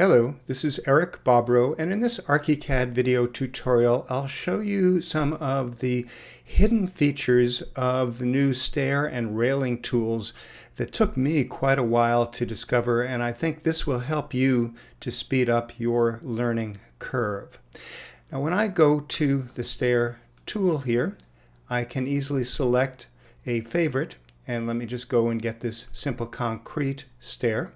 Hello, this is Eric Bobrow, and in this ArchiCAD video tutorial I'll show you some of the hidden features of the new stair and railing tools that took me quite a while to discover, and I think this will help you to speed up your learning curve. Now when I go to the Stair Tool here, I can easily select a favorite, and let me just go and get this simple concrete stair,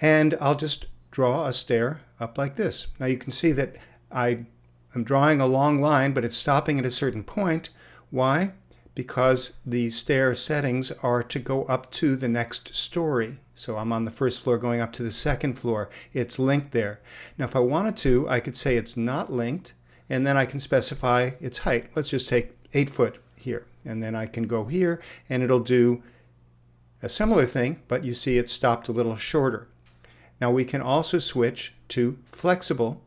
and I'll just draw a stair up like this. Now you can see that I'm drawing a long line, but it's stopping at a certain point. Why? Because the stair settings are to go up to the next story. So I'm on the first floor going up to the second floor. It's linked there. Now if I wanted to, I could say it's not linked, and then I can specify its height. Let's just take 8 foot here, and then I can go here and it'll do a similar thing, but you see it's stopped a little shorter. Now we can also switch to flexible,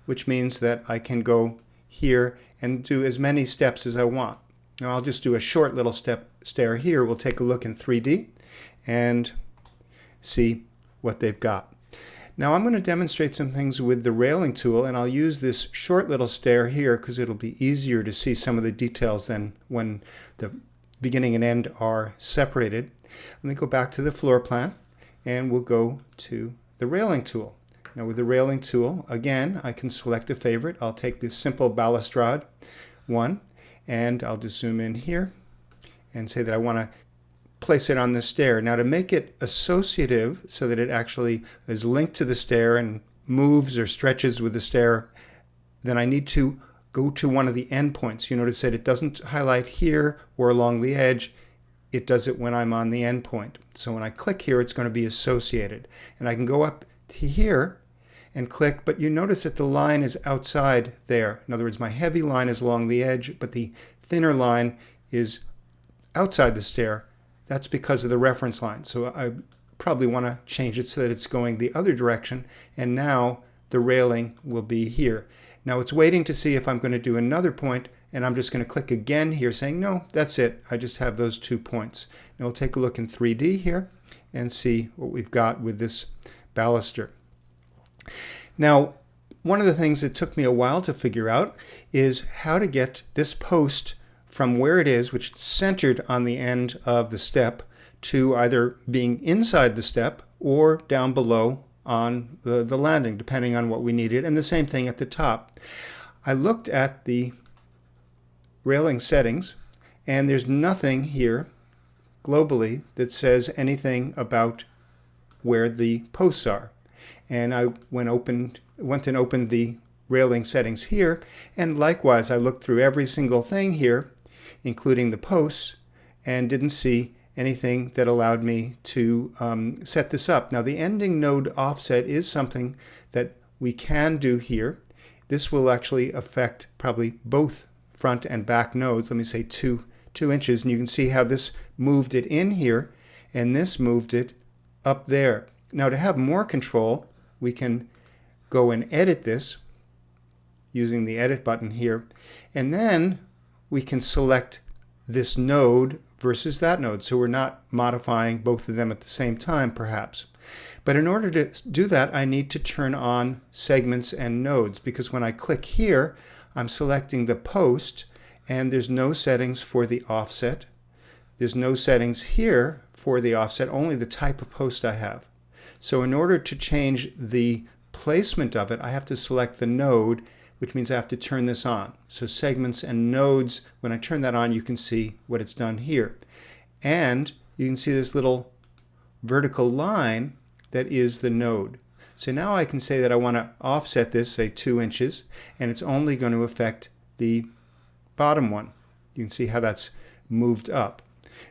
which means that I can go here and do as many steps as I want. Now I'll just do a short little stair here. We'll take a look in 3D and see what they've got. Now I'm going to demonstrate some things with the railing tool, and I'll use this short little stair here because it'll be easier to see some of the details than when the beginning and end are separated. Let me go back to the floor plan and we'll go to the railing tool. Now with the railing tool, again, I can select a favorite. I'll take this simple balustrade one, and I'll just zoom in here and say that I want to place it on the stair. Now to make it associative so that it actually is linked to the stair and moves or stretches with the stair, then I need to go to one of the endpoints. You notice that it doesn't highlight here or along the edge. It does it when I'm on the endpoint. So when I click here, it's going to be associated. And I can go up to here and click, but you notice that the line is outside there. In other words, my heavy line is along the edge, but the thinner line is outside the stair. That's because of the reference line. So I probably want to change it so that it's going the other direction, and now the railing will be here. Now it's waiting to see if I'm going to do another point, and I'm just going to click again here saying, no, that's it. I just have those 2 points. Now we'll take a look in 3D here and see what we've got with this baluster. Now, one of the things that took me a while to figure out is how to get this post from where it is, which is centered on the end of the step, to either being inside the step or down below on the landing, depending on what we needed, and the same thing at the top. I looked at the railing settings, and there's nothing here globally that says anything about where the posts are. And I went and opened the railing settings here, and likewise I looked through every single thing here, including the posts, and didn't see anything that allowed me to set this up. Now the ending node offset is something that we can do here. This will actually affect probably both front and back nodes. Let me say 2 inches, and you can see how this moved it in here and this moved it up there. Now to have more control, we can go and edit this using the edit button here, and then we can select this node versus that node, so we're not modifying both of them at the same time perhaps. But in order to do that, I need to turn on segments and nodes, because when I click here, I'm selecting the post, and there's no settings for the offset. There's no settings here for the offset, only the type of post I have. So in order to change the placement of it, I have to select the node, which means I have to turn this on. So segments and nodes, when I turn that on, you can see what it's done here. And you can see this little vertical line that is the node. So now I can say that I want to offset this, say 2 inches, and it's only going to affect the bottom one. You can see how that's moved up.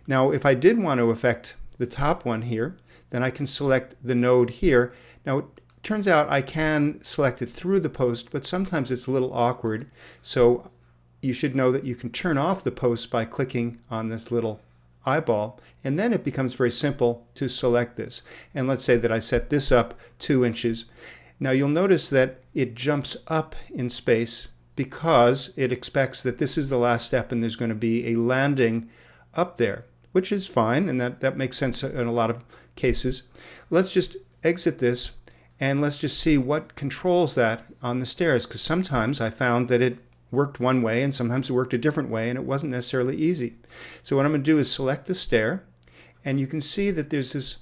Now if I did want to affect the top one here, then I can select the node here. Now it turns out I can select it through the post, but sometimes it's a little awkward. So you should know that you can turn off the post by clicking on this little eyeball, and then it becomes very simple to select this. And let's say that I set this up 2 inches. Now you'll notice that it jumps up in space because it expects that this is the last step and there's going to be a landing up there, which is fine, and that makes sense in a lot of cases. Let's just exit this And let's just see what controls that on the stairs, because sometimes I found that it worked one way and sometimes it worked a different way and it wasn't necessarily easy. So what I'm going to do is select the stair, and you can see that there's this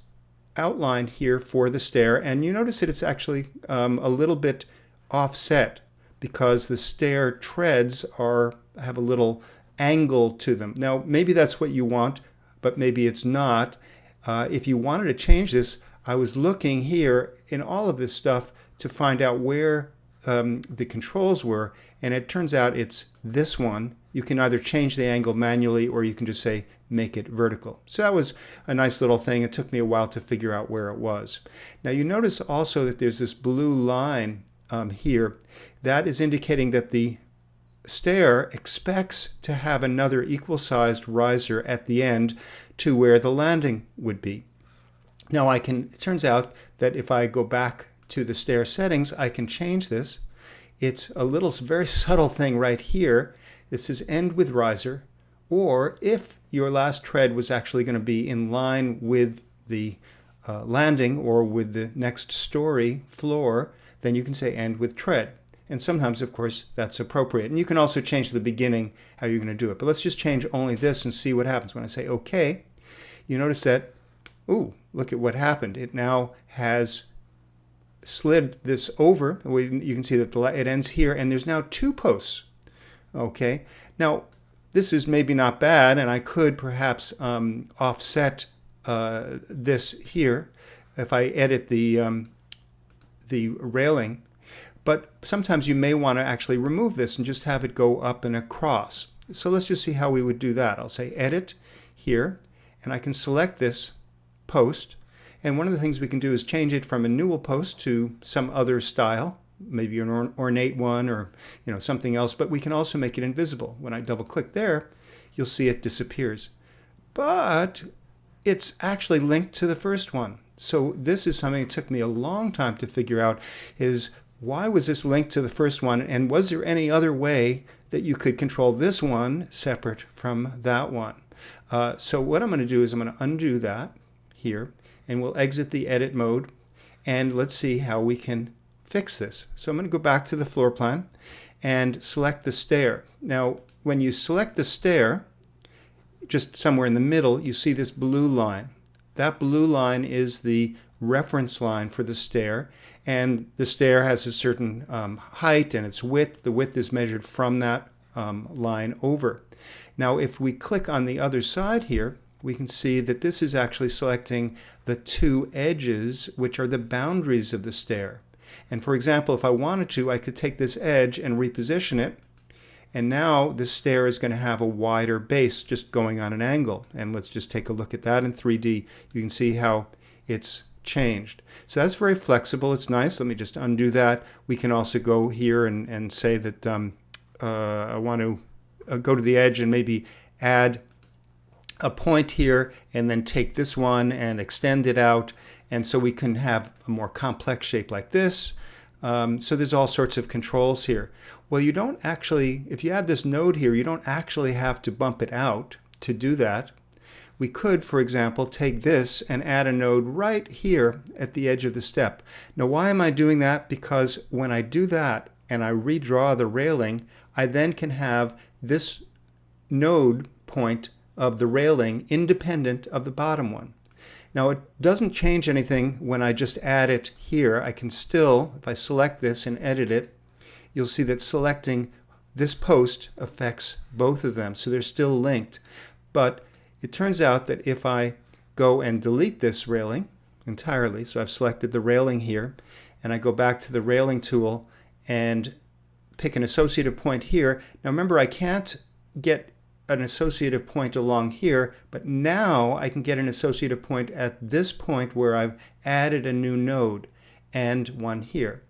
outline here for the stair, and you notice that it's actually a little bit offset because the stair treads have a little angle to them. Now maybe that's what you want, but maybe it's not. If you wanted to change this, I was looking here in all of this stuff to find out where the controls were, and it turns out it's this one. You can either change the angle manually or you can just say make it vertical. So that was a nice little thing. It took me a while to figure out where it was. Now you notice also that there's this blue line here. That is indicating that the stair expects to have another equal-sized riser at the end to where the landing would be. Now it turns out that if I go back to the stair settings, I can change this. It's a little very subtle thing right here. This is end with riser, or if your last tread was actually going to be in line with the landing or with the next story floor, then you can say end with tread. And sometimes, of course, that's appropriate. And you can also change the beginning, how you're going to do it. But let's just change only this and see what happens. When I say OK, you notice that, ooh, look at what happened. It now has slid this over. You can see that it ends here, and there's now two posts. Okay, now this is maybe not bad, and I could perhaps offset this here if I edit the railing. But sometimes you may want to actually remove this and just have it go up and across. So let's just see how we would do that. I'll say edit here, and I can select this post. And one of the things we can do is change it from a newel post to some other style, maybe an ornate one or something else. But we can also make it invisible. When I double click there, you'll see it disappears. But it's actually linked to the first one. So this is something that took me a long time to figure out, is why was this linked to the first one, and was there any other way that you could control this one separate from that one? So what I'm going to do is I'm going to undo that here, and we'll exit the edit mode, and let's see how we can fix this. So I'm going to go back to the floor plan and select the stair. Now when you select the stair, just somewhere in the middle, you see this blue line. That blue line is the reference line for the stair, and the stair has a certain height and its width. The width is measured from that line over. Now if we click on the other side here, we can see that this is actually selecting the two edges, which are the boundaries of the stair. And for example, if I wanted to, I could take this edge and reposition it, and now the stair is going to have a wider base just going on an angle. And let's just take a look at that in 3D. You can see how it's changed. So that's very flexible. It's nice. Let me just undo that. We can also go here and say that I want to go to the edge and maybe add a point here and then take this one and extend it out. And so we can have a more complex shape like this. So there's all sorts of controls here. Well, you don't actually, if you add this node here, you don't actually have to bump it out to do that. We could, for example, take this and add a node right here at the edge of the step. Now, why am I doing that? Because when I do that and I redraw the railing, I then can have this node point of the railing independent of the bottom one. Now, it doesn't change anything when I just add it here. I can still, if I select this and edit it, you'll see that selecting this post affects both of them. So they're still linked. But it turns out that if I go and delete this railing entirely, so I've selected the railing here, and I go back to the railing tool and pick an associative point here. Now remember, I can't get an associative point along here, but now I can get an associative point at this point where I've added a new node and one here.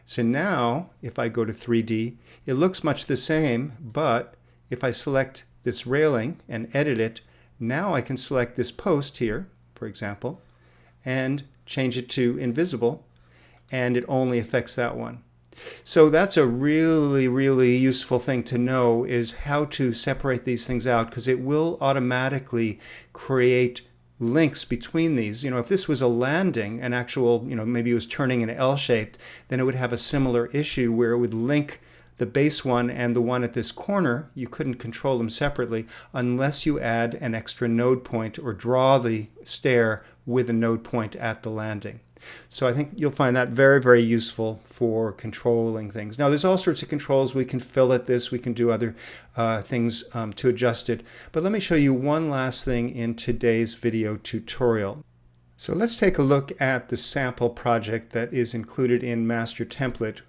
So now if I go to 3D, it looks much the same, but if I select this railing and edit it, now I can select this post here, for example, and change it to invisible, and it only affects that one. So that's a really, really useful thing to know, is how to separate these things out, because it will automatically create links between these. If this was a landing, an actual, maybe it was turning an L-shaped, then it would have a similar issue where it would link the base one and the one at this corner. You couldn't control them separately unless you add an extra node point or draw the stair with a node point at the landing. So I think you'll find that very, very useful for controlling things. Now, there's all sorts of controls. We can fillet this. We can do other things to adjust it. But let me show you one last thing in today's video tutorial. So let's take a look at the sample project that is included in Master Template,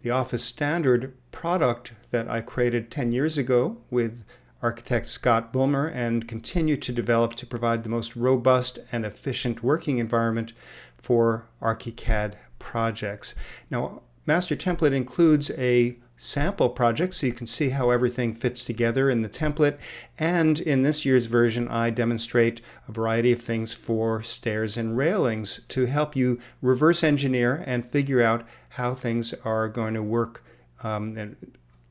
the Office Standard product that I created 10 years ago with architect Scott Bulmer and continue to develop to provide the most robust and efficient working environment for ArchiCAD projects. Now, Master Template includes a sample project so you can see how everything fits together in the template, and in this year's version I demonstrate a variety of things for stairs and railings to help you reverse engineer and figure out how things are going to work and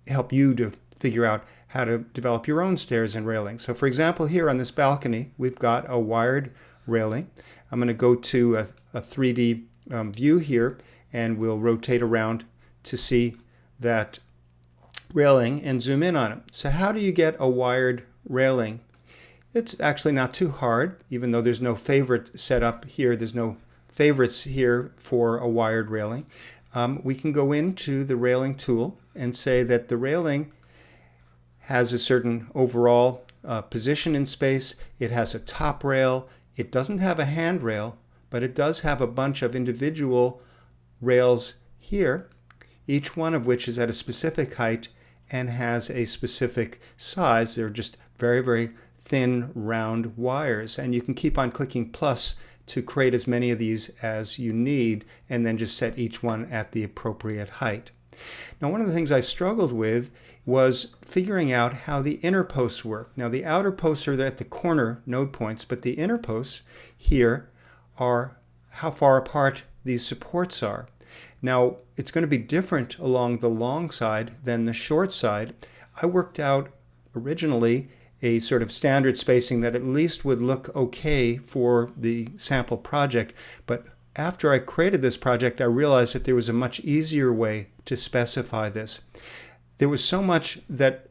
help you to figure out how to develop your own stairs and railings. So for example, here on this balcony we've got a wired railing. I'm going to go to a 3D view here and we'll rotate around to see that railing and zoom in on it. So how do you get a wired railing? It's actually not too hard, even though there's no favorite set up here. There's no favorites here for a wired railing. We can go into the railing tool and say that the railing has a certain overall position in space. It has a top rail. It doesn't have a handrail, but it does have a bunch of individual rails here, each one of which is at a specific height and has a specific size. They're just very, very thin, round wires. And you can keep on clicking plus to create as many of these as you need, and then just set each one at the appropriate height. Now, one of the things I struggled with was figuring out how the inner posts work. Now, the outer posts are at the corner node points, but the inner posts here are how far apart these supports are. Now, it's going to be different along the long side than the short side. I worked out originally a sort of standard spacing that at least would look okay for the sample project, but after I created this project, I realized that there was a much easier way to specify this. There was so much that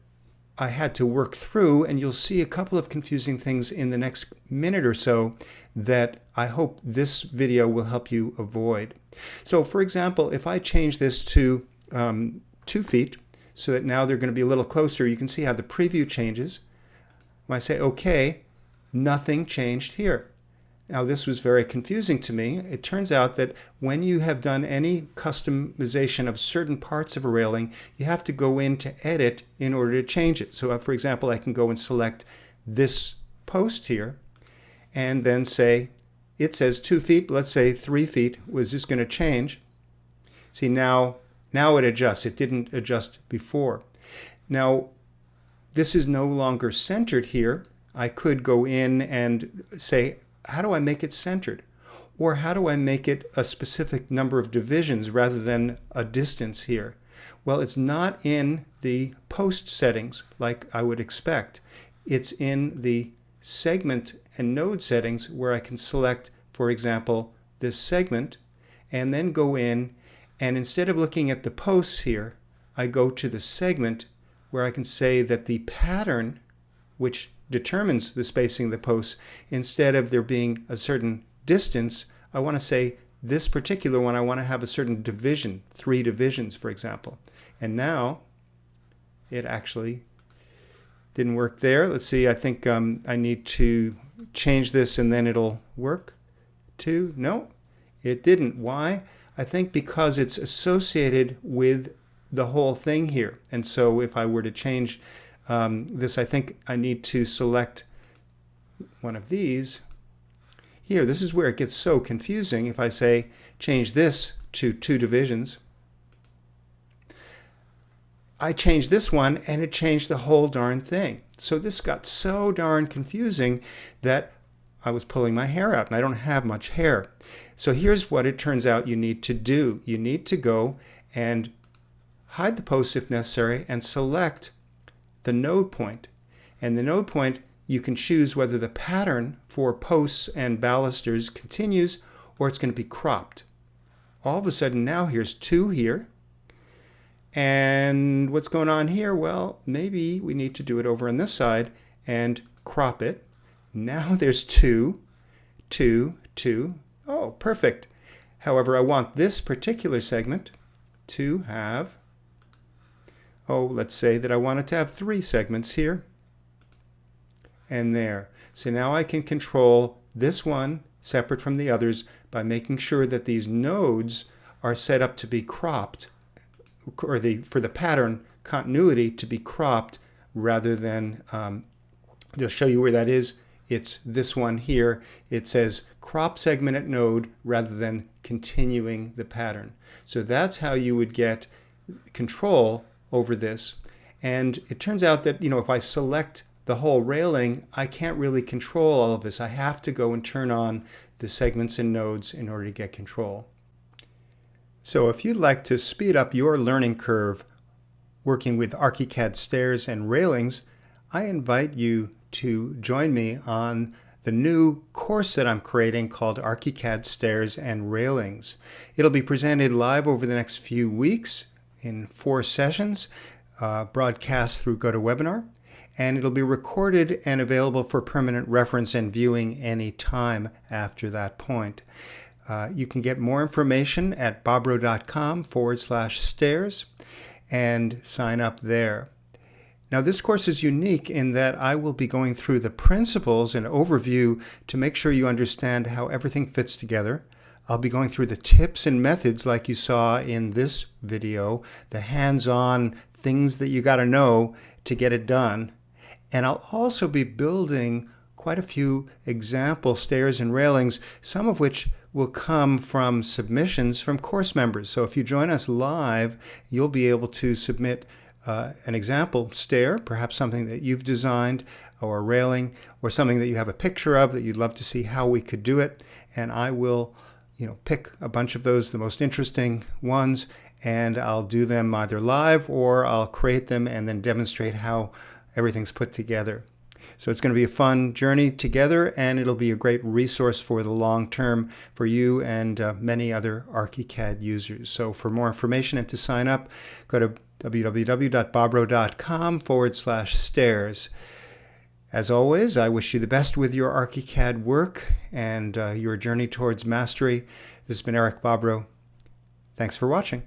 I had to work through, and you'll see a couple of confusing things in the next minute or so that I hope this video will help you avoid. So for example, if I change this to 2 feet, so that now they're going to be a little closer, you can see how the preview changes. When I say OK, nothing changed here. Now, this was very confusing to me. It turns out that when you have done any customization of certain parts of a railing, you have to go in to edit in order to change it. So, for example, I can go and select this post here and then say, it says 2 feet, but let's say 3 feet. Was this going to change? See, now it adjusts. It didn't adjust before. Now, this is no longer centered here. I could go in and say, how do I make it centered? Or how do I make it a specific number of divisions rather than a distance here? Well, it's not in the post settings like I would expect. It's in the segment and node settings where I can select, for example, this segment and then go in, and instead of looking at the posts here, I go to the segment where I can say that the pattern, which determines the spacing of the posts, instead of there being a certain distance, I want to say this particular one, I want to have a certain division, 3 divisions, for example. And now it actually didn't work there. Let's see, I think I need to change this and then it'll work too. No, it didn't. Why? I think because it's associated with the whole thing here. And so if I were to change this, I think I need to select one of these. Here, this is where it gets so confusing. If I say change this to 2 divisions, I changed this one and it changed the whole darn thing. So this got so darn confusing that I was pulling my hair out, and I don't have much hair. So here's what it turns out you need to do. You need to go and hide the posts if necessary and select the node point. And the node point, you can choose whether the pattern for posts and balusters continues or it's going to be cropped. All of a sudden now here's 2 here. And what's going on here? Well, maybe we need to do it over on this side and crop it. Now there's 2, 2, 2. Oh, perfect. However, I want this particular segment to have, let's say that I want it to have 3 segments here and there. So now I can control this one separate from the others by making sure that these nodes are set up to be cropped, or for the pattern continuity to be cropped rather than, they'll show you where that is. It's this one here. It says crop segment at node rather than continuing the pattern. So that's how you would get control over this. And it turns out that, if I select the whole railing, I can't really control all of this. I have to go and turn on the segments and nodes in order to get control. So if you'd like to speed up your learning curve working with ArchiCAD stairs and railings, I invite you to join me on the new course that I'm creating called ArchiCAD Stairs and Railings. It'll be presented live over the next few weeks in 4 sessions, broadcast through GoToWebinar, and it'll be recorded and available for permanent reference and viewing any time after that point. You can get more information at bobrow.com/stairs and sign up there. Now, this course is unique in that I will be going through the principles and overview to make sure you understand how everything fits together. I'll be going through the tips and methods like you saw in this video, the hands-on things that you got to know to get it done. And I'll also be building quite a few example stairs and railings, some of which will come from submissions from course members. So if you join us live, you'll be able to submit an example stair, perhaps something that you've designed, or a railing, or something that you have a picture of that you'd love to see how we could do it. And I will, pick a bunch of those, the most interesting ones, and I'll do them either live or I'll create them and then demonstrate how everything's put together. So it's going to be a fun journey together, and it'll be a great resource for the long term for you and many other ArchiCAD users. So for more information and to sign up, go to www.bobrow.com/stairs. As always, I wish you the best with your ArchiCAD work and your journey towards mastery. This has been Eric Bobrow. Thanks for watching.